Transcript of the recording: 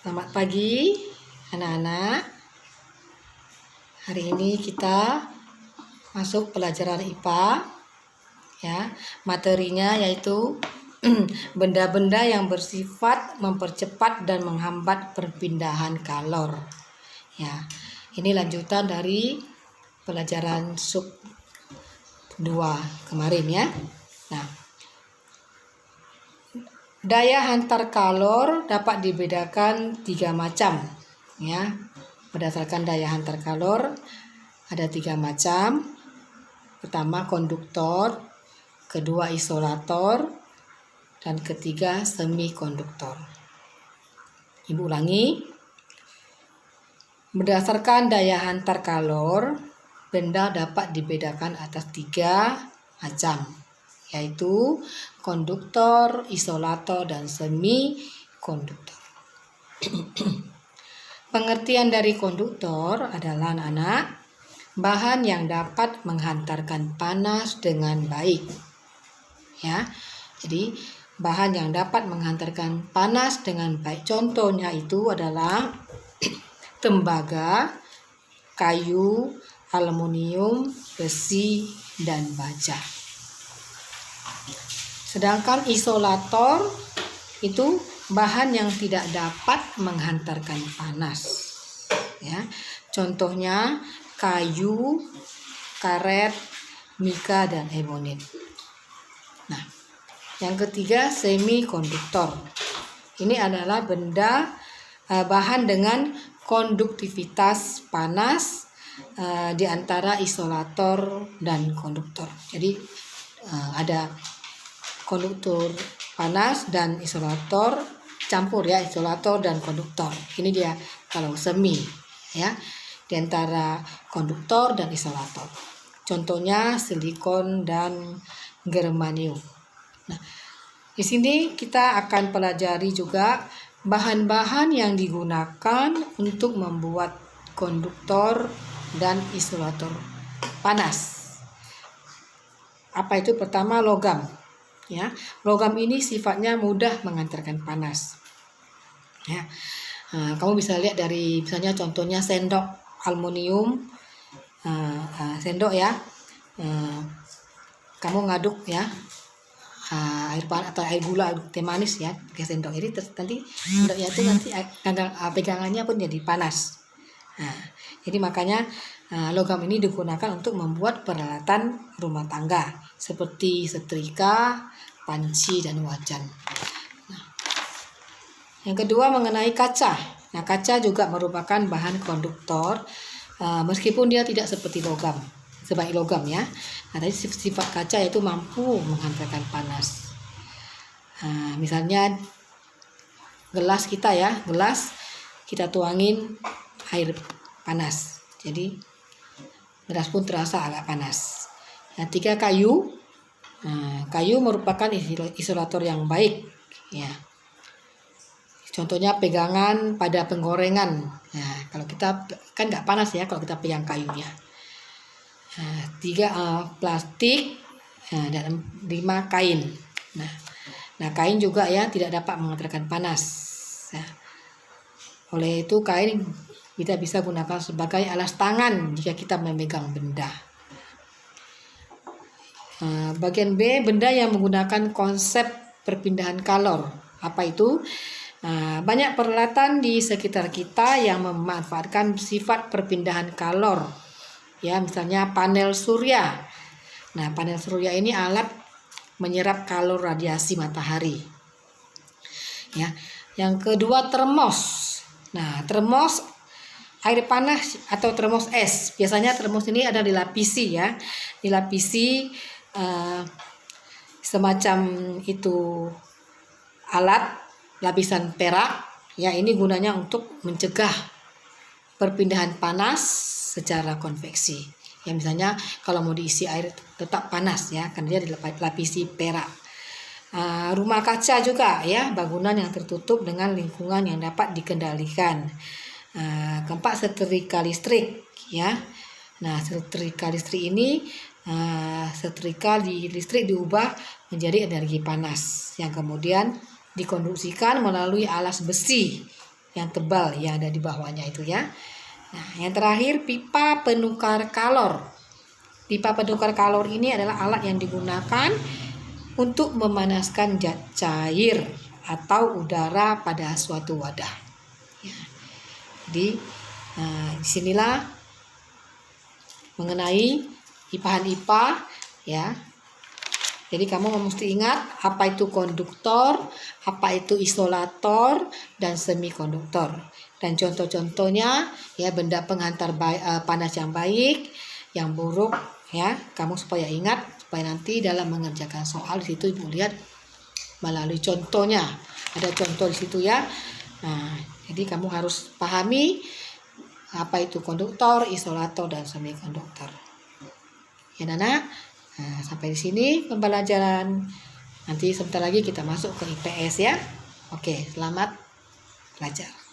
Selamat pagi anak-anak. Hari ini kita masuk pelajaran IPA ya. Materinya yaitu benda-benda yang bersifat mempercepat dan menghambat perpindahan kalor. Ya. Ini lanjutan dari pelajaran sub 2 kemarin ya. Nah, daya hantar kalor dapat dibedakan 3 macam ya. Berdasarkan daya hantar kalor ada 3 macam. Pertama konduktor, kedua isolator, dan ketiga semikonduktor. Ibu ulangi. Berdasarkan daya hantar kalor, benda dapat dibedakan atas 3 macam, yaitu konduktor, isolator, dan semikonduktor. Pengertian dari konduktor adalah anak-anak, bahan yang dapat menghantarkan panas dengan baik. Ya. Jadi bahan yang dapat menghantarkan panas dengan baik. Contohnya itu adalah tembaga, kayu, aluminium, besi, dan baja. Sedangkan isolator itu bahan yang tidak dapat menghantarkan panas. Ya. Contohnya kayu, karet, mika, dan ebonit. Nah, yang ketiga semikonduktor. Ini adalah bahan dengan konduktivitas panas di antara isolator dan konduktor. Jadi ada konduktor panas dan isolator campur ya, isolator dan konduktor. Ini dia kalau semi ya, di antara konduktor dan isolator. Contohnya silikon dan germanium. Nah, di sini kita akan pelajari juga bahan-bahan yang digunakan untuk membuat konduktor dan isolator panas. Apa itu? Pertama, logam. Ya, logam ini sifatnya mudah mengantarkan panas. Ya, kamu bisa lihat dari misalnya contohnya sendok aluminium, sendok ya. Kamu ngaduk ya air panas atau air gula, teh manis ya, pakai sendok ini terus nanti sendoknya itu nanti pegangannya pun jadi panas. Nah, jadi makanya logam ini digunakan untuk membuat peralatan rumah tangga seperti setrika, panci, dan wajan. Nah, yang kedua mengenai kaca. Nah, kaca juga merupakan bahan konduktor meskipun dia tidak seperti logam, sebaik logam ya. Nah, tadi sifat kaca yaitu mampu menghantarkan panas. Misalnya gelas kita ya, gelas kita tuangin air panas, jadi gelas pun terasa agak panas. Yang tiga kayu. Kayu merupakan isolator yang baik ya. Contohnya pegangan pada penggorengan. Nah, kalau kita kan nggak panas ya kalau kita pegang kayunya. 3 plastik dan 5 kain. Nah, kain juga ya tidak dapat mengantarkan panas. Ya. Oleh itu kain kita bisa gunakan sebagai alas tangan jika kita memegang benda. Bagian B, benda yang menggunakan konsep perpindahan kalor. Apa itu? Banyak peralatan di sekitar kita yang memanfaatkan sifat perpindahan kalor. Ya, misalnya panel surya. Nah, panel surya ini alat menyerap kalor radiasi matahari. Ya. Yang kedua termos. Nah, termos air panas atau termos es. Biasanya termos ini ada dilapisi ya. Dilapisi semacam itu alat lapisan perak ya, ini gunanya untuk mencegah perpindahan panas secara konveksi ya. Misalnya kalau mau diisi air tetap panas ya, karena dia dilapisi perak. Rumah kaca juga ya, bangunan yang tertutup dengan lingkungan yang dapat dikendalikan. Keempat, setrika listrik ya. Nah, setrika listrik ini setrika listrik diubah menjadi energi panas yang kemudian dikonduksikan melalui alas besi yang tebal yang ada di bawahnya itu ya. Nah, yang terakhir pipa penukar kalor. Pipa penukar kalor ini adalah alat yang digunakan untuk memanaskan zat cair atau udara pada suatu wadah. Ya. Jadi disinilah mengenai bahan IPA ya. Jadi kamu mesti ingat apa itu konduktor, apa itu isolator dan semikonduktor. Dan contoh-contohnya ya, benda penghantar panas yang baik, yang buruk ya. Kamu supaya ingat, supaya nanti dalam mengerjakan soal di situ Ibu lihat melalui contohnya. Ada contoh di situ ya. Nah, jadi kamu harus pahami apa itu konduktor, isolator dan semikonduktor. Ya Nana. Nah, sampai di sini pembelajaran. Nanti sebentar lagi kita masuk ke IPS ya. Oke, selamat belajar.